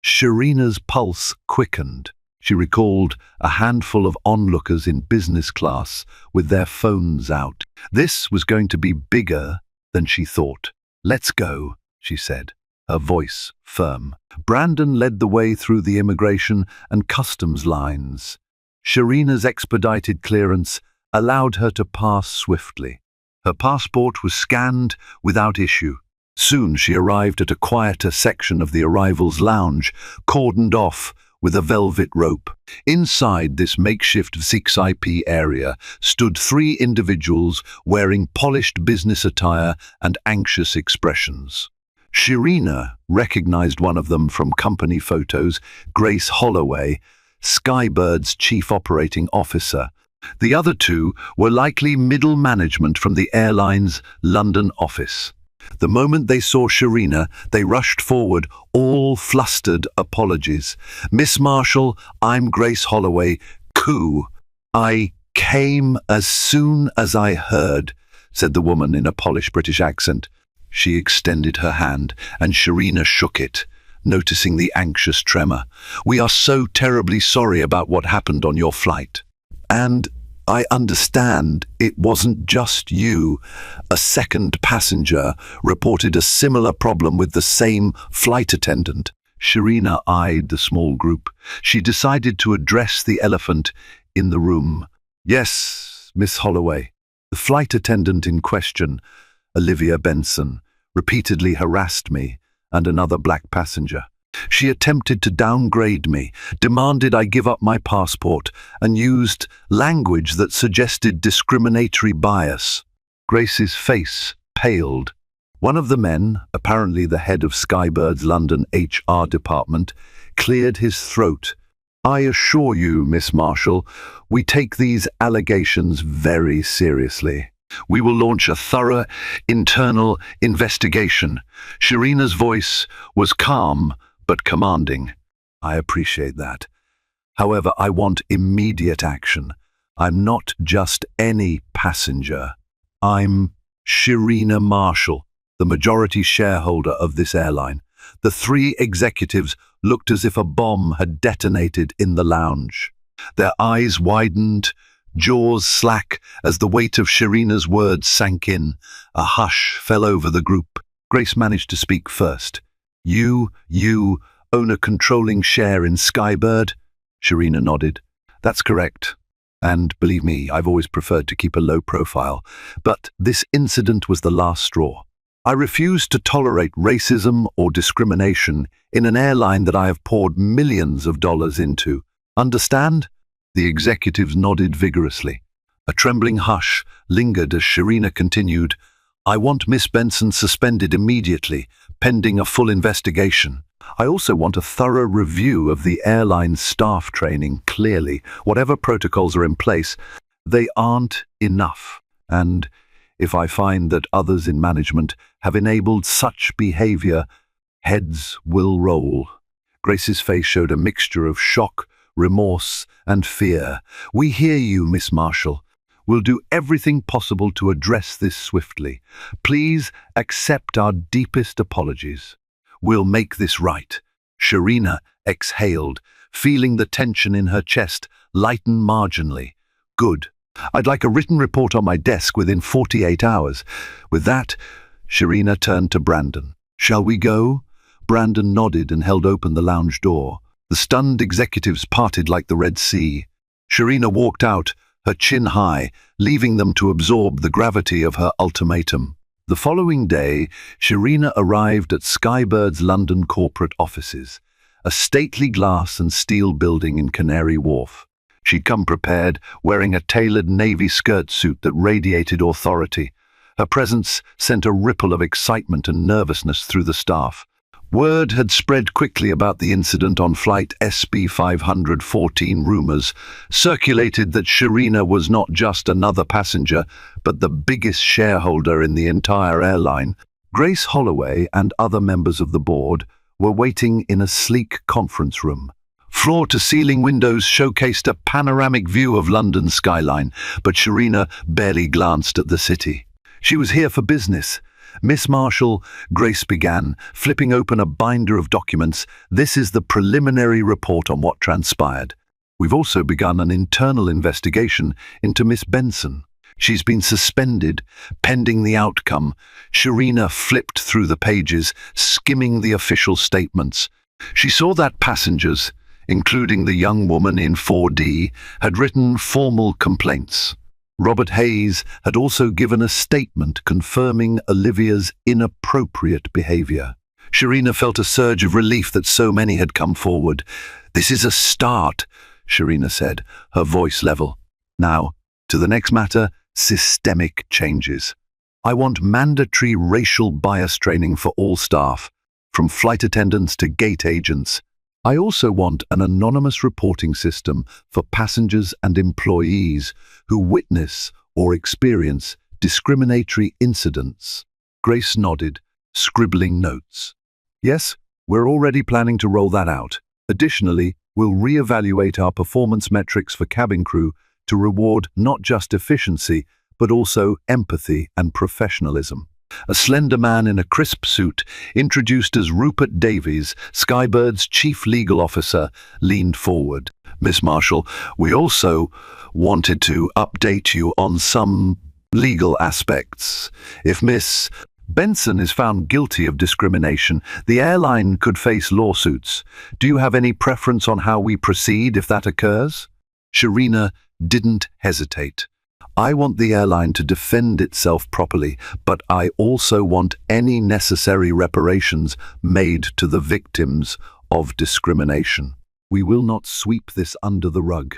Sharina's pulse quickened. She recalled a handful of onlookers in business class with their phones out. This was going to be bigger than she thought. "Let's go," she said, her voice firm. Brandon led the way through the immigration and customs lines. Sharina's expedited clearance allowed her to pass swiftly. Her passport was scanned without issue. Soon she arrived at a quieter section of the arrivals lounge, cordoned off with a velvet rope. Inside this makeshift VIP area stood three individuals wearing polished business attire and anxious expressions. Sharina recognized one of them from company photos, Grace Holloway, Skybird's chief operating officer. The other two were likely middle management from the airline's London office. The moment they saw Sharina, they rushed forward, all flustered apologies. "Miss Marshall, I'm Grace Holloway. I came as soon as I heard," said the woman in a polished British accent. She extended her hand, and Sharina shook it, noticing the anxious tremor. "We are so terribly sorry about what happened on your flight. And I understand it wasn't just you. A second passenger reported a similar problem with the same flight attendant." Sharina eyed the small group. She decided to address the elephant in the room. "Yes, Miss Holloway. The flight attendant in question, Olivia Benson, repeatedly harassed me and another black passenger. She attempted to downgrade me, demanded I give up my passport, and used language that suggested discriminatory bias." Grace's face paled. One of the men, apparently the head of Skybird's London HR department, cleared his throat. "I assure you, Miss Marshall, we take these allegations very seriously. We will launch a thorough internal investigation." Sharina's voice was calm but commanding. "I appreciate that. However, I want immediate action. I'm not just any passenger. I'm Sharina Marshall, the majority shareholder of this airline." The three executives looked as if a bomb had detonated in the lounge. Their eyes widened, jaws slack, as the weight of Sharina's words sank in. A hush fell over the group. Grace managed to speak first. You own a controlling share in Skybird?" Sharina nodded. "That's correct. And believe me, I've always preferred to keep a low profile. But this incident was the last straw. I refuse to tolerate racism or discrimination in an airline that I have poured millions of dollars into. Understand?" The executives nodded vigorously. A trembling hush lingered as Sharina continued. I want Miss Benson suspended immediately, pending a full investigation. I also want a thorough review of the airline's staff training. Clearly, whatever protocols are in place, they aren't enough. And if I find that others in management have enabled such behavior, heads will roll. Grace's face showed a mixture of shock, remorse, and fear. We hear you, Miss Marshall. We'll do everything possible to address this swiftly. Please accept our deepest apologies. We'll make this right. Sharina exhaled, feeling the tension in her chest lighten marginally. Good. I'd like a written report on my desk within 48 hours. With that, Sharina turned to Brandon. Shall we go? Brandon nodded and held open the lounge door. The stunned executives parted like the Red Sea. Sharina walked out, her chin high, leaving them to absorb the gravity of her ultimatum. The following day, Sharina arrived at Skybird's London corporate offices, a stately glass and steel building in Canary Wharf. She'd come prepared, wearing a tailored navy skirt suit that radiated authority. Her presence sent a ripple of excitement and nervousness through the staff. Word had spread quickly about the incident on flight SB 514. Rumors circulated that Sharina was not just another passenger, but the biggest shareholder in the entire airline. Grace Holloway and other members of the board were waiting in a sleek conference room. Floor-to-ceiling windows showcased a panoramic view of London's skyline, but Sharina barely glanced at the city. She was here for business. Miss Marshall, Grace began, flipping open a binder of documents. This is the preliminary report on what transpired. We've also begun an internal investigation into Miss Benson. She's been suspended, pending the outcome. Sharina flipped through the pages, skimming the official statements. She saw that passengers, including the young woman in 4D, had written formal complaints. Robert Hayes had also given a statement confirming Olivia's inappropriate behavior. Sharina felt a surge of relief that so many had come forward. This is a start, Sharina said, her voice level. Now, to the next matter, systemic changes. I want mandatory racial bias training for all staff, from flight attendants to gate agents. I also want an anonymous reporting system for passengers and employees who witness or experience discriminatory incidents. Grace nodded, scribbling notes. Yes, we're already planning to roll that out. Additionally, we'll reevaluate our performance metrics for cabin crew to reward not just efficiency, but also empathy and professionalism. A slender man in a crisp suit, introduced as Rupert Davies, Skybird's chief legal officer, leaned forward. Miss Marshall, we also wanted to update you on some legal aspects. If Miss Benson is found guilty of discrimination, the airline could face lawsuits. Do you have any preference on how we proceed if that occurs? Sharina didn't hesitate. I want the airline to defend itself properly, but I also want any necessary reparations made to the victims of discrimination. We will not sweep this under the rug.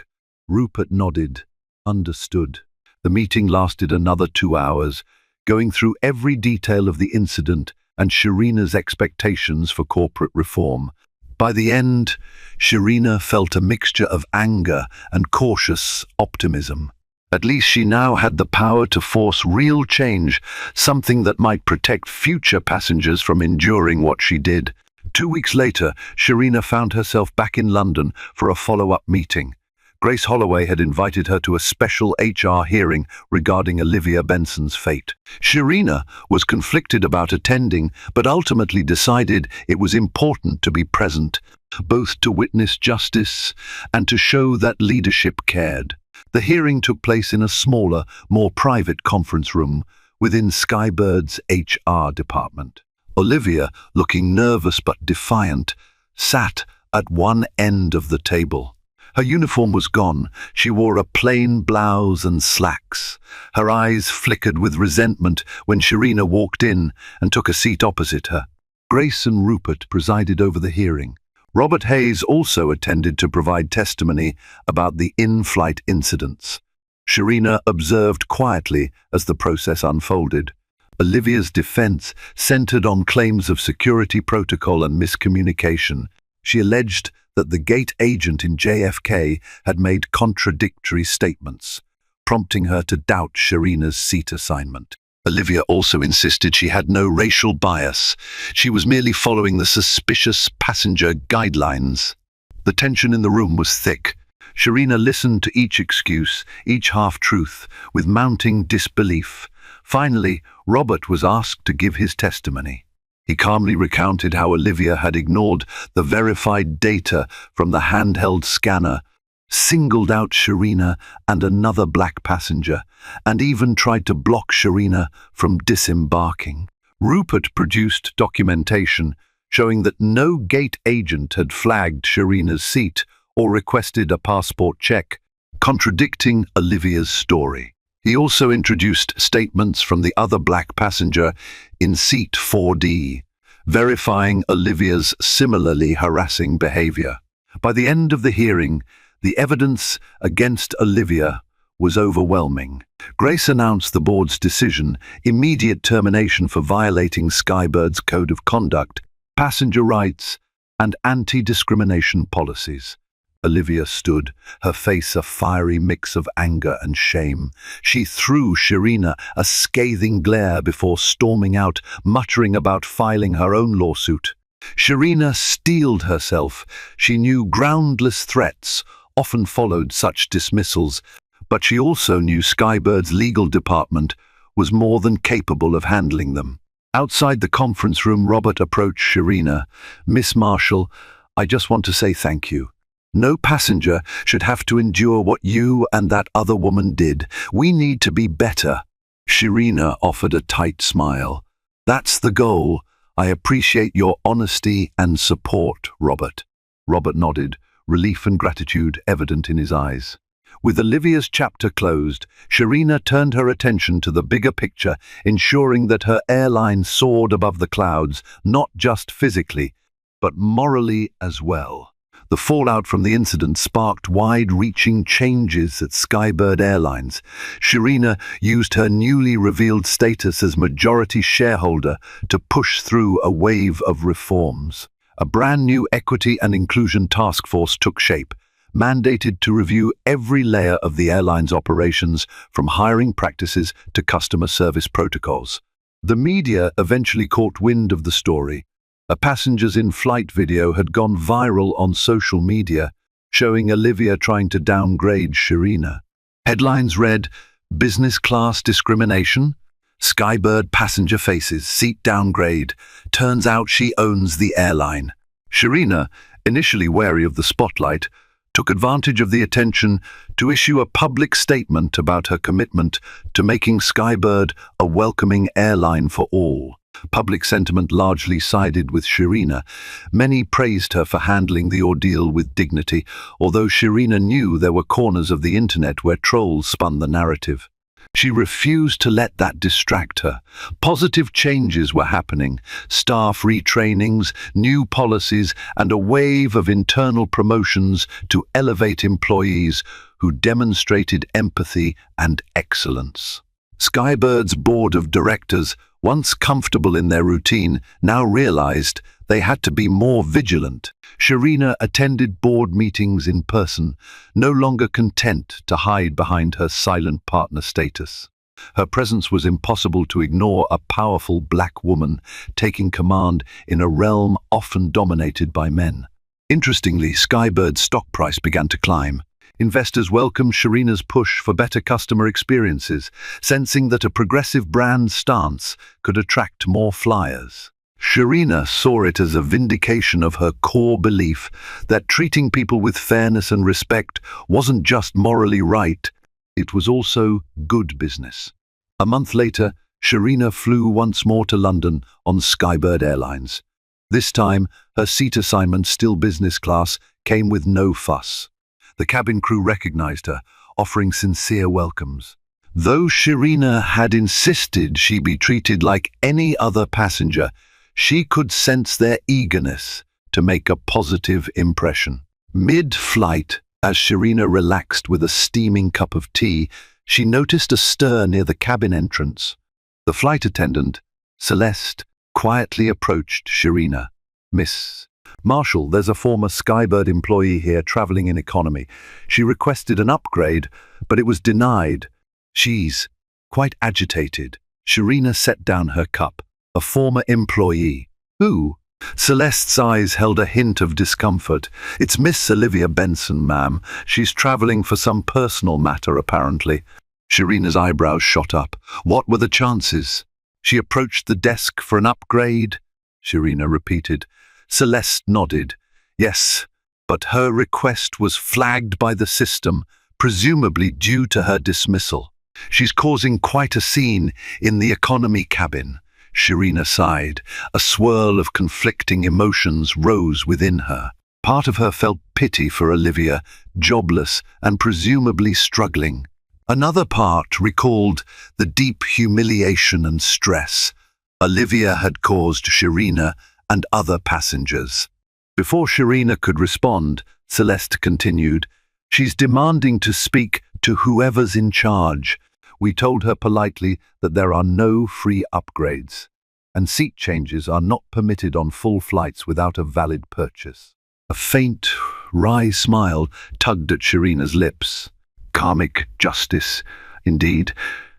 Rupert nodded. Understood. The meeting lasted another 2 hours, going through every detail of the incident and Sharina's expectations for corporate reform. By the end, Sharina felt a mixture of anger and cautious optimism. At least she now had the power to force real change, something that might protect future passengers from enduring what she did. 2 weeks later, Sharina found herself back in London for a follow-up meeting. Grace Holloway had invited her to a special HR hearing regarding Olivia Benson's fate. Sharina was conflicted about attending, but ultimately decided it was important to be present, both to witness justice and to show that leadership cared. The hearing took place in a smaller, more private conference room within Skybird's HR department. Olivia, looking nervous but defiant, sat at one end of the table. Her uniform was gone. She wore a plain blouse and slacks. Her eyes flickered with resentment when Sharina walked in and took a seat opposite her. Grace and Rupert presided over the hearing. Robert Hayes also attended to provide testimony about the in-flight incidents. Sharina observed quietly as the process unfolded. Olivia's defense centered on claims of security protocol and miscommunication. She alleged that the gate agent in JFK had made contradictory statements, prompting her to doubt Sharina's seat assignment. Olivia also insisted she had no racial bias. She was merely following the suspicious passenger guidelines. The tension in the room was thick. Sharina listened to each excuse, each half-truth, with mounting disbelief. Finally, Robert was asked to give his testimony. He calmly recounted how Olivia had ignored the verified data from the handheld scanner, singled out Sharina and another black passenger, and even tried to block Sharina from disembarking. Rupert produced documentation showing that no gate agent had flagged Sharina's seat or requested a passport check, contradicting Olivia's story. He also introduced statements from the other black passenger in seat 4D, verifying Olivia's similarly harassing behavior. By the end of the hearing, the evidence against Olivia was overwhelming. Grace announced the board's decision: immediate termination for violating Skybird's code of conduct, passenger rights, and anti-discrimination policies. Olivia stood, her face a fiery mix of anger and shame. She threw Sharina a scathing glare before storming out, muttering about filing her own lawsuit. Sharina steeled herself. She knew groundless threats often followed such dismissals, but she also knew Skybird's legal department was more than capable of handling them. Outside the conference room, Robert approached Sharina. "Miss Marshall, I just want to say thank you. No passenger should have to endure what you and that other woman did. We need to be better." Sharina offered a tight smile. "That's the goal. I appreciate your honesty and support, Robert." Robert nodded, relief and gratitude evident in his eyes. With Olivia's chapter closed, Sharina turned her attention to the bigger picture, ensuring that her airline soared above the clouds, not just physically, but morally as well. The fallout from the incident sparked wide-reaching changes at Skybird Airlines. Sharina used her newly revealed status as majority shareholder to push through a wave of reforms. A brand new equity and inclusion task force took shape, mandated to review every layer of the airline's operations, from hiring practices to customer service protocols. The media eventually caught wind of the story. A passengers in flight video had gone viral on social media, showing Olivia trying to downgrade Sharina. Headlines read, "Business class discrimination? Skybird passenger faces seat downgrade. Turns out she owns the airline." Sharina, initially wary of the spotlight, took advantage of the attention to issue a public statement about her commitment to making Skybird a welcoming airline for all. Public sentiment largely sided with Sharina. Many praised her for handling the ordeal with dignity, although Sharina knew there were corners of the internet where trolls spun the narrative. She refused to let that distract her. Positive changes were happening: staff retrainings, new policies, and a wave of internal promotions to elevate employees who demonstrated empathy and excellence. Skybird's board of directors, once comfortable in their routine, now realized they had to be more vigilant. Sharina attended board meetings in person, no longer content to hide behind her silent partner status. Her presence was impossible to ignore: a powerful black woman taking command in a realm often dominated by men. Interestingly, Skybird's stock price began to climb. Investors welcomed Sharina's push for better customer experiences, sensing that a progressive brand stance could attract more flyers. Sharina saw it as a vindication of her core belief that treating people with fairness and respect wasn't just morally right, it was also good business. A month later, Sharina flew once more to London on Skybird Airlines. This time, her seat assignment, still business class, came with no fuss. The cabin crew recognized her, offering sincere welcomes. Though Sharina had insisted she be treated like any other passenger, she could sense their eagerness to make a positive impression. Mid-flight, as Sharina relaxed with a steaming cup of tea, she noticed a stir near the cabin entrance. The flight attendant, Celeste, quietly approached Sharina. "Miss Marshall, there's a former Skybird employee here traveling in economy. She requested an upgrade, but it was denied. She's quite agitated." Sharina set down her cup. "A former employee? Who?" Celeste's eyes held a hint of discomfort. "It's Miss Olivia Benson, ma'am. She's traveling for some personal matter, apparently." Sharina's eyebrows shot up. What were the chances? "She approached the desk for an upgrade?" Sharina repeated. Celeste nodded. "Yes, but her request was flagged by the system, presumably due to her dismissal. She's causing quite a scene in the economy cabin." Sharina sighed. A swirl of conflicting emotions rose within her. Part of her felt pity for Olivia, jobless and presumably struggling. Another part recalled the deep humiliation and stress Olivia had caused Sharina and other passengers. Before Sharina could respond, Celeste continued, "She's demanding to speak to whoever's in charge. We told her politely that there are no free upgrades, and seat changes are not permitted on full flights without a valid purchase." A faint, wry smile tugged at Sharina's lips. Karmic justice, indeed.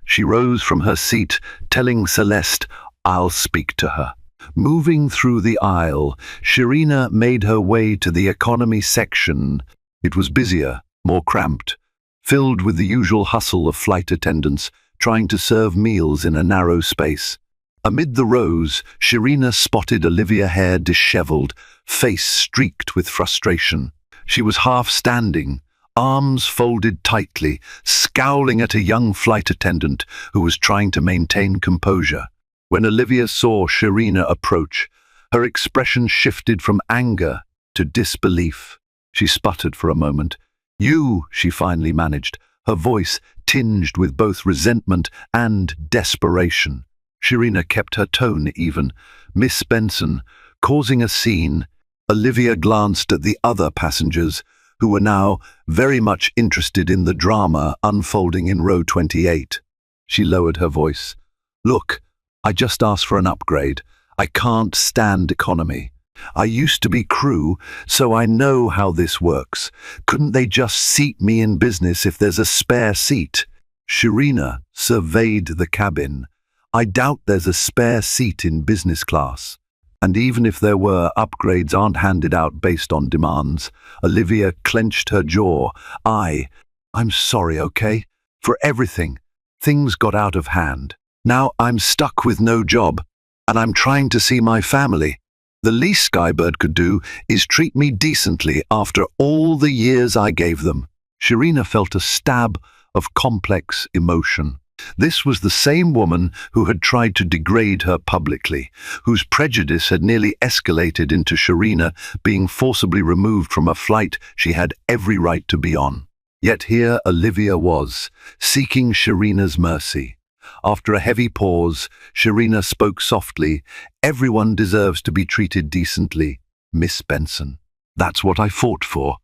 She rose from her seat, telling Celeste, "I'll speak to her." Moving through the aisle, Sharina made her way to the economy section. It was busier, more cramped, filled with the usual hustle of flight attendants trying to serve meals in a narrow space. Amid the rows, Sharina spotted Olivia, hair disheveled, face streaked with frustration. She was half standing, arms folded tightly, scowling at a young flight attendant who was trying to maintain composure. When Olivia saw Sharina approach, her expression shifted from anger to disbelief. She sputtered for a moment. "You," she finally managed, her voice tinged with both resentment and desperation. Sharina kept her tone even. "Miss Benson," causing a scene. Olivia glanced at the other passengers, who were now very much interested in the drama unfolding in row 28. She lowered her voice. "Look, I just asked for an upgrade. I can't stand economy. I used to be crew, so I know how this works. Couldn't they just seat me in business if there's a spare seat?" Sharina surveyed the cabin. "I doubt there's a spare seat in business class. And even if there were, upgrades aren't handed out based on demands." Olivia clenched her jaw. I'm sorry, okay? For everything. Things got out of hand. Now I'm stuck with no job, and I'm trying to see my family. The least Skybird could do is treat me decently after all the years I gave them." Sharina felt a stab of complex emotion. This was the same woman who had tried to degrade her publicly, whose prejudice had nearly escalated into Sharina being forcibly removed from a flight she had every right to be on. Yet here Olivia was, seeking Sharina's mercy. After a heavy pause, Sharina spoke softly. "Everyone deserves to be treated decently, Miss Benson. That's what I fought for."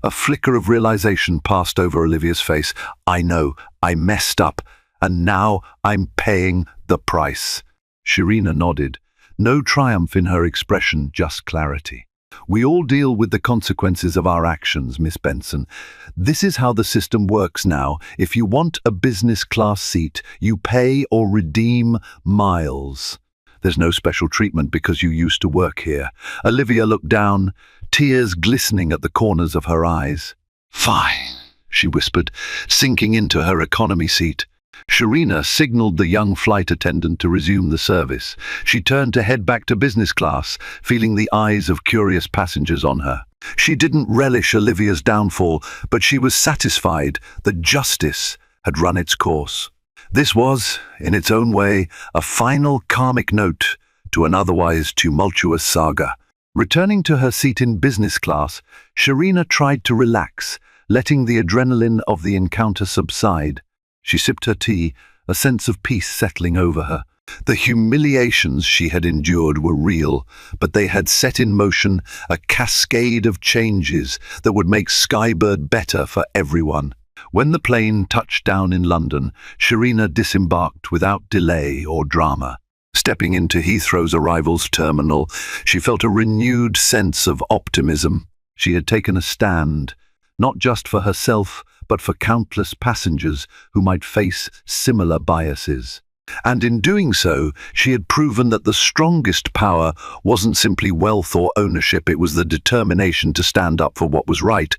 A flicker of realization passed over Olivia's face. "I know, I messed up, and now I'm paying the price." Sharina nodded. No triumph in her expression, just clarity. "We all deal with the consequences of our actions, Miss Benson. This is how the system works now. If you want a business class seat, you pay or redeem miles. There's no special treatment because you used to work here." Olivia looked down, tears glistening at the corners of her eyes. "Fine," she whispered, sinking into her economy seat. Sharina signaled the young flight attendant to resume the service. She turned to head back to business class, feeling the eyes of curious passengers on her. She didn't relish Olivia's downfall, but she was satisfied that justice had run its course. This was, in its own way, a final karmic note to an otherwise tumultuous saga. Returning to her seat in business class, Sharina tried to relax, letting the adrenaline of the encounter subside. She sipped her tea, a sense of peace settling over her. The humiliations she had endured were real, but they had set in motion a cascade of changes that would make Skybird better for everyone. When the plane touched down in London, Sharina disembarked without delay or drama. Stepping into Heathrow's arrivals terminal, she felt a renewed sense of optimism. She had taken a stand, not just for herself, but for countless passengers who might face similar biases. And in doing so, she had proven that the strongest power wasn't simply wealth or ownership, it was the determination to stand up for what was right,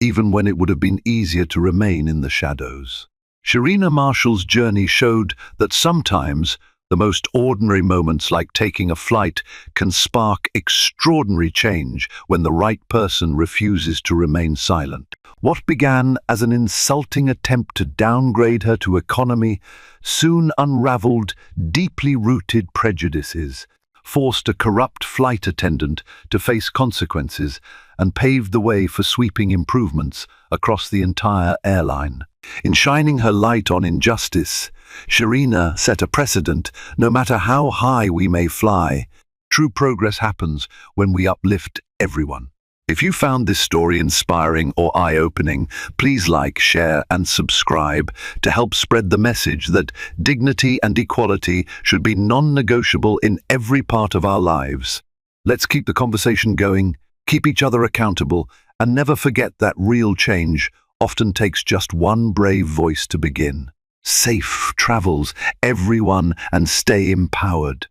even when it would have been easier to remain in the shadows. Sharina Marshall's journey showed that sometimes the most ordinary moments, like taking a flight, can spark extraordinary change when the right person refuses to remain silent. What began as an insulting attempt to downgrade her to economy soon unraveled deeply rooted prejudices, forced a corrupt flight attendant to face consequences, and paved the way for sweeping improvements across the entire airline. In shining her light on injustice, Sharina set a precedent. No matter how high we may fly, true progress happens when we uplift everyone. If you found this story inspiring or eye-opening, please like, share, and subscribe to help spread the message that dignity and equality should be non-negotiable in every part of our lives. Let's keep the conversation going, keep each other accountable, and never forget that real change often takes just one brave voice to begin. Safe travels, everyone, and stay empowered.